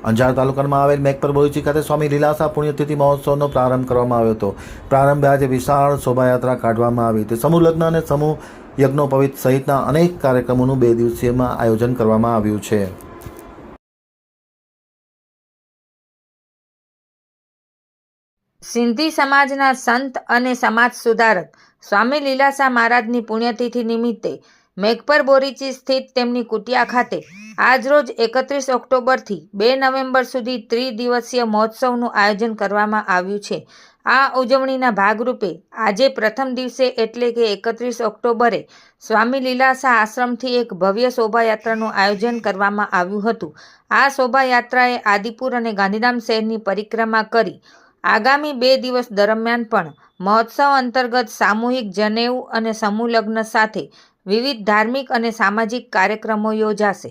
અંજાર તાલુકામાં આવેલ મેઘપર બોરીચી ખાતે સ્વામી લીલાસા પુણ્યતિથિ મહોત્સવનો પ્રારંભ કરવામાં આવ્યો હતો. પ્રારંભે આજે વિશાળ શોભાયાત્રા કાઢવામાં આવી હતી. સમૂહ લગ્ન અને સમૂહ યજ્ઞોપવિત સહિતના અનેક કાર્યક્રમોનું 2 દિવસીયમાં આયોજન કરવામાં આવ્યું છે. સિંધી સમાજના સંત અને સમાજ સુધારક સ્વામી લીલાસા મહારાજની પુણ્યતિથિ નિમિત્તે મેઘપર બોરીચી સ્થિત તેમની કુટિયા ખાતે આજરોજ 31 ઓક્ટોબરથી 2 નવેમ્બર સુધી 3 દિવસીય મહોત્સવનું આયોજન કરવામાં આવ્યું છે. આ ઉજવણીના ભાગરૂપે આજે પ્રથમ દિવસે એટલે કે 31 ઓક્ટોબરે સ્વામી લીલાસા આશ્રમથી એક ભવ્ય શોભાયાત્રાનું આયોજન કરવામાં આવ્યું હતું. આ શોભાયાત્રાએ આદિપુર અને ગાંધીધામ શહેરની પરિક્રમા કરી આગામી 2 દિવસ દરમિયાન પણ મહોત્સવ અંતર્ગત સામૂહિક જનેઉ અને સમૂહ લગ્ન સાથે વિવિધ ધાર્મિક અને સામાજિક કાર્યક્રમો યોજાશે.